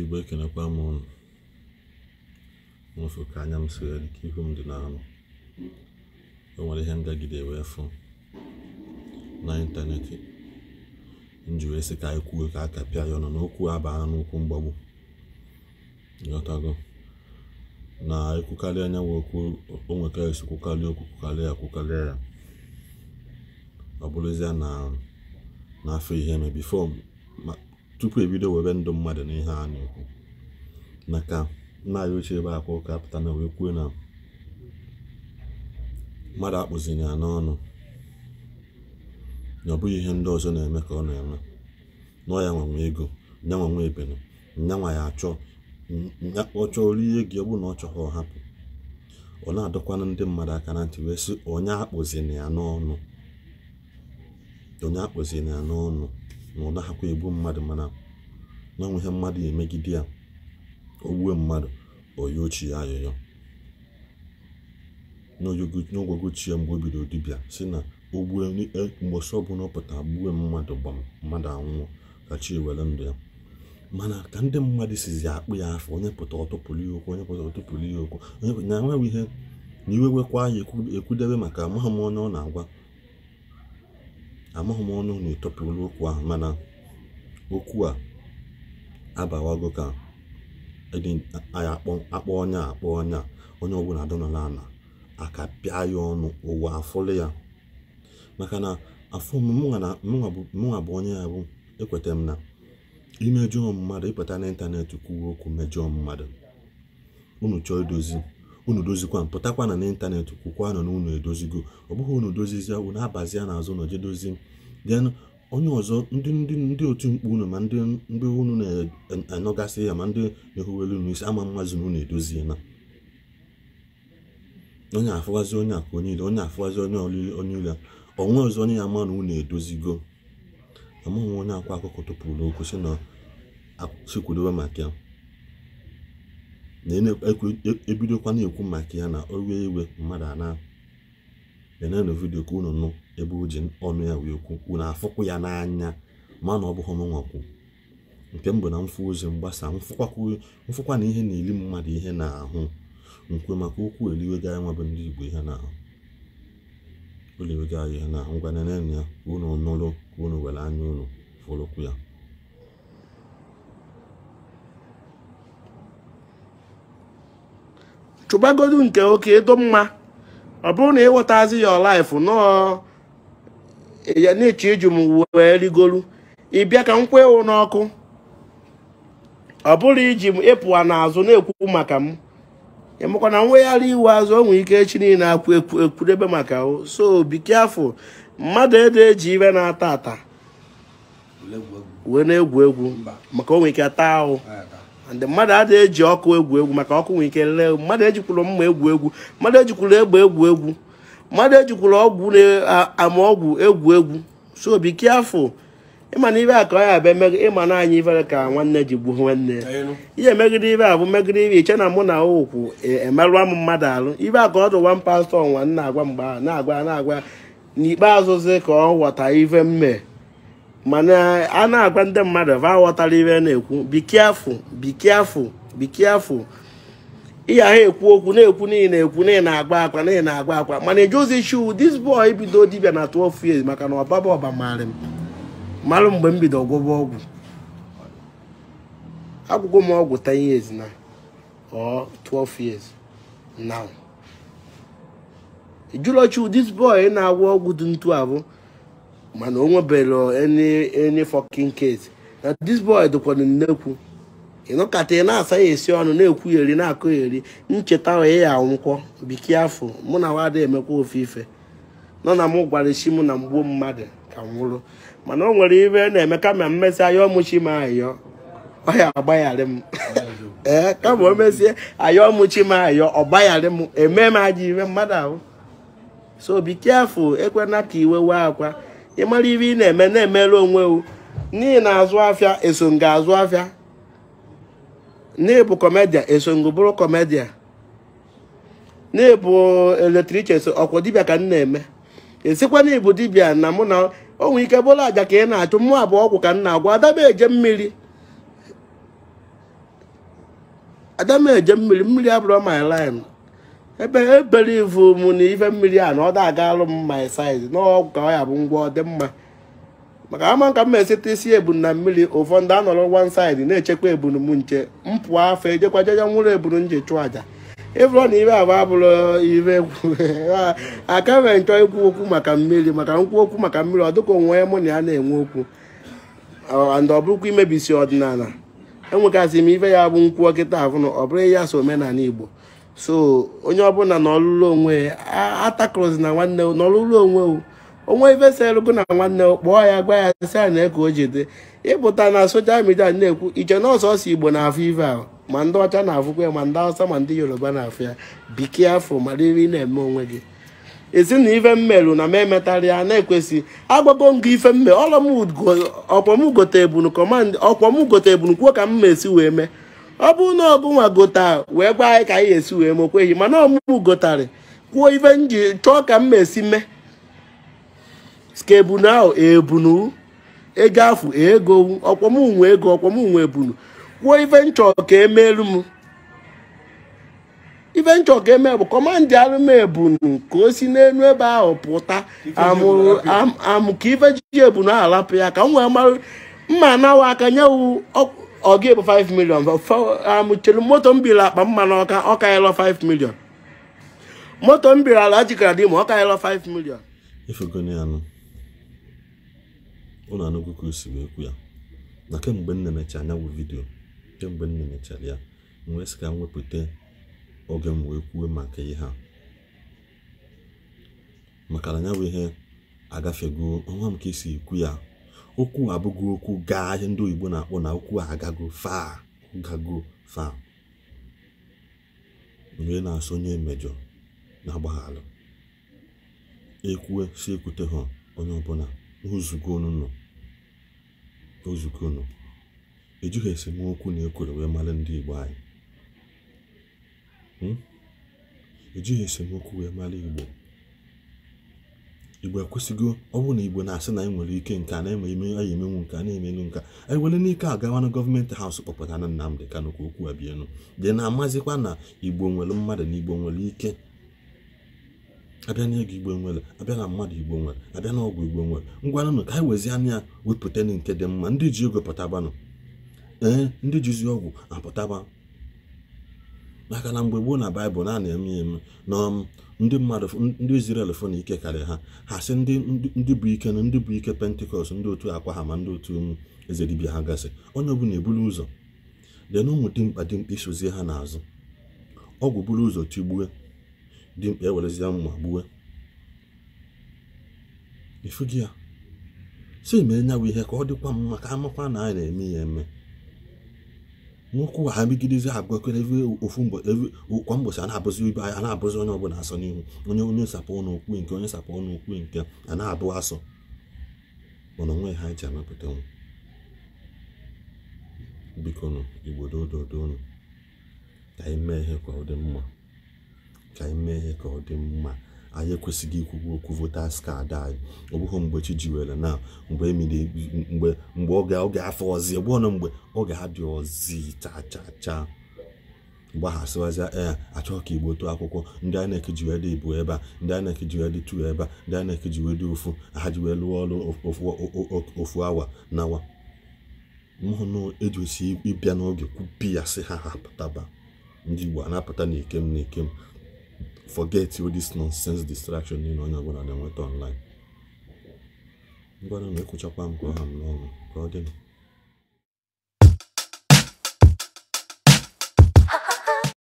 Igbo ekenekwa m unu. Nwofu ka anya m siri ka ihu m dị n'anụ. O nwere ihe ngagide wee fụ na ịntanetị. Nji wee sị ka anyị kwuo ka aka pịa ya ọnụ n'okwu abaa n'okwu mgbagbu. Nghọtago na ekwukarị anya wee okwu o nweka esi kwukarị okwu kwukarị ya. Ọ bụrụzia na n'afọ ihe me before tupu ebido webe ndụ mmadụ n'ihe a na-ekwu maka nna ya ochie ebe Akwa Okuko apụta na wee kwuo na mmadụ akpụzina ya n'ọnụ na ọ bụghị ihe ndị ọzọ na-eme ka ọ na-eme nọ ya nwanwe ego nya nwanwe ebeno nya nwa ya achọ ọ chọọ rie gị ọ bụ na ọ chọghị ọ hapụ. Ọ na-adọkwana ndị mmadụ aka na ntị wee sị onye akpụzina ya n'ọnụ na ọ na-ahakwa egbu mmadụ mana na onwe ihe mmadụ emegide ya ogbuwe mmadụ oyi ochie ya ayọyọ n'ogwogo chi ya mgbe o bido dibịa si na ogbuwe mgbọsị ọbụla ọ pụta gbuwe mmadụ mmadụ anwụọ ka chi ewere ndụ ya. Mana ka ndị mmadụ sizi akpụ ya afọ onye pụta ọtụpụrụ ya okwu onye na enweghị ihe na iwe wekwa ya ekwudebe maka amaghị m onye ọ na-agwa amaghị m ọnụ na-etọpụrụ okwu ahụ mana okwu a abawago ka anyị akpọ onye ọbụla adọnala ana aka pịa ya ọnụ ụwa afọlụ ya maka na afọ mụnwa bụ onye ya bụ ekweta m na imejọ mmadụ ịpụta n'ịntanetị kwuo okwu mejọ mmadụ unu chọọ edozi unu dozikwa pụtakwa na n'ịntanetị kwukwa nọ na unu edozigo ọ bụghị unu dozizia unu abazi ya n'azụ nọ je dozi then onye ọzọ ndị otu mkpu unu ma ndị unu na-anọgasị ya ma ndị na-ehuwelu unu isi ama mmazi na unu edozie na onye afụwazi onye akụ onye ile onye afụwazi onye ile onwe ọzọ onye ya ma na unu edozigo amaghị onye Akwa Okuko tụpụrụ okwu si na sikwudowe maka ya na ebidokwa na-ekwu maka ya na owe iwe mmadụ ana na vidio ka unu nụ ebe o ji ọnụ ya wee kwu unu afụkwu ya n'anya mana ọ bụghị ọmụnwakwu nke mbụ na mfụ ozi mgbasa mfụkwa na ihe na-eli mmadụ ihe na-ahụ nkwe maka okwu eliwega ya nwabụ ndị Igbo ihe na-ahụ oliwega ya ihe na-ahụ ngwa nene ya unu nụrụ ka unu were anya unu fụrụkwu ya. Chụbagodu nke oke edo mma ọ bụrụ na ịghọtazi your life nọ ya na-eche iju m wee rigolu ịbịa ka m kwee n'ọkụ ọ bụrụ iji m ịpụwa n'azụ na-ekwu maka m ịmakwa na nwegharị iwe azụ o nwere ike echi niile ekwudebe maka o so be careful mmadụ ede eji ibe na-ata ata wee na-egwu egwu maka o nwere ike taa ahụ ndị mmadụ adịghị eji ọkụ egwu maka ọkụ nwere ike lee mmadụ ejikwuru mma egwu mmadụ ejikwuru egbe egwu mmadụ ejikwuru ọgwụ na-ama ọgwụ egwu so be careful ịma na ibe a ka ọ ya abịa ịma na anyị ifere ka nwanne ji gbuo nwanne ihe megide ibe a bụ megide ibe iche na mụ na okwu emerụa m mmadụ alụ ibe a ka ọ dụwa m pastọ nwa na-agwa mgbe ahụ na-agwa n'ikpeazụzi ka ọ ghọta ive mme mana a na-agwa ndị mmadụ va ghọtara ibe na-ekwu be careful ịya ha ekwu okwu na-ekwu niile na-agba akwa mana ejozi shu this boy bido dibịa na 12 years maka na ọba marụ mgbe m bido gwọba ọgwụ agwụgwọ m ọgwụ 10 years na or 12 years now ejulochu this boy na-agwọ ọgwụ dị ntu abụ mana o nwebere any fucking case na this boy dịkwana nnekwu ịnọkata na-asa ya esi ọnụ na-ekwu eri na-akụ eri ncheta onye ya anwụkwọ biki afọ mụ na wada emekwa ofe ife nọ na mụ gwara isi mụ na mgbuo mmadụ ka nwụrụ mana o nwere ibe na-eme kama mmesi ayọ mụchi m ayọ ọ ya agbagharị m kama o mesie ayọ mụchi m ayọ ọ gbagharị m eme m aja ibe mmadụ ahụ so be careful ekwena ka iwe wee akwa ịmara ibe ị na-eme na-emere onwe o n'ihi na azụ afịa eso nga azụ afịa n'ịbụ kọmedia eso nga bụrụ kọmedia n'ịbụ Richest ọkwọ dibịa ka m na-eme esikwa na ịbụ dibịa na mụ na o nwere ike bụrụ aja ka ị na-achụ mụ abụọ ọgwụ ka m na-agwa adaba eje mmiri Adam eje mmiri abụrụ my line. Ebe believe m na ife mmiri a na ọ da-agalụ m my size n'ọgwụ ka ọ ya bụ ngwa ọ dị mma. Maka ama nka m esite isi ebunu na mmiri ụfọdụ anọrọ one side na-echekwa ebunu m nche mpụ afọ ejekwa jeje nwụrụ ebunu nje chụọ aja. Ịbụrụ na ibe abụ abụrụ ibe aka nwere nchọ ikwu okwu maka mmiri maka nkwu okwu maka mmiri ọ dịka onwe mụ na ya na-enwe okwu and ọ bụrụkwa imebisi ọdịnala enwegasị m ife ya bụ nkwu ọkịta ahụ na ọ bụrụ ya so omenala Igbo. So onye ọbụla n'ọlụlụ onwe atakrozi na nwanne n'ọlụlụ onwe ife selụgụ na nwanne kpọọ ya gwa ya sị a na-eke o jide ịpụta na soshal midia na-ekwu iche na ọsọsọ Igbo na-afụ ife ahụ ma ndị ọcha na-afụkwa ya ma ndị Hausa ma ndị Yoruba na-afụ ya bike afọ ma riri na-eme onwe gị esi na ife mmerụ na m emetara ya na-ekwesị agbago ngụ ife mme ọkwa m gote ebunu kọmand ọkwa m gote ebunu kwuo ka m esi wee mee ọ bụ na ọgụ nwa gota wee gwa anyị ka anyị esi wee mekweghị mana ọmụmụ gotarị kwuo ife nji chọọ ka m esi mee ska ebunu ahụ ebunu ego afụ ego ọkwa m nwe ego ọkwa m nwe ebunu kwuo ife nchọ ka emeelu m ife nchọ ka eme bụ kọmandị arụm ebunu ka o si n'elu ebe ahụ pụta amụ ka ife ji ebunu ahụ lapụ ya ka m wee mara mma anawa aka nyewu ọ ga-ebu 5 million amụchere moto mbiri akpa mma na ọka yelọ 5 million moto mbiri ala jikara dị ma ọka yelọ 5 million ifegoni anụ ụlọ anụgụ ka o si wee kwu ya na kemgbe m na-emecha anya bụ vidio kemgbe m na-emechara ya nwee sị ka m wepụta oge m wee kwuo maka ihe a maka na ya bụ ihe agafego ọnwa m ka esi ekwu ya okwu abụghị okwu gaa ihe ndị Igbo na-akpọ na okwu agago faa mgbe na-asọ onye mmejọ na-agbaghalụ ekwue si ekwute ha onye ọbụla nzuko unu ejughị esemokwu na ekwere wee mara ndị Igbo anyị ejughị esemokwu wee mara Igbo ekwesịgo ọ bụ na Igbo na-asị na anyị nwere ike nke a na-eme anyị emenwu nke a na-emenụ nke anyị were n'ike agawa na gọọmenti haụsụ kpọpụta na Nnamdị Kanụ ka okwu abienụ dị na-amazikwa na Igbo nwere mmadụ na Igbo nwere ike abịa na ego Igbo nwere abịa na mmadụ Igbo nwere abịa na ọgwụ Igbo nwere ngwanụnụ ka anyị wezi anya wepụta nke dị mma ndị ji ego pụtabanụ ndị jizi ọgwụ apụtaba maka na mgbe gboo na Baịbụl na-eme na ndị mmadụ ndị Izrel fọ na ike karịa ha sị ndị bụ ike na ndị bụ ike Pentikọst ndị otu akwa ha ma ndị otu eze dibịa ha gasị onye ọbụla ebulu ụzọ dị na ụmụ dimkpa isozie ha n'azụ ọgwụ buru ụzọ tigbue dimkpa ewerezie mma gbue ifugi ya si mee nyawa ihe ka ọ dịkwa mma ka amakwa na anyị na-eme ya eme nwoke ha megidezi agwakwere kwa mbọchị a na-abụzi ibe anyị a na-abụzi onye ọbụla asọ n'ihu onye sapụ n'okwu nke onye sapụ n'okwu nke a na-abụ asọ mana onwe ha ji amepụta nwu biko nụ Igbo dododonu ka anyị mee ihe ka ọ dị mma ka ọ dị mma anyị ekwesịghị ikwugbu okwu voters card anyị ọ bụghị mgbe chi jiwere na mgbe oge afọ ọzi ọbụna mgbe oge ha dị ọzi cha mgbe ha sịwazịa achọghị ka Igbo tụọ akwụkwọ ndị anyị na-ekejiwe dị Igbo ebe a ndị anyị na-ekejiwe dị tu ebe a ndị anyị na-ekejiwe dị ha ji wee lụọ ọrụ ofu awa nawa mụhụ ejosi ịbịa n'oge kwupi ya sị ha hapụtaba ndị Igbo a na-apụta n'ikem forget all this nonsense distraction onye ọbụla na-enweta online ngwana na ekwuchakwa m ka ọ ha m n'ọnụ ka ọ dị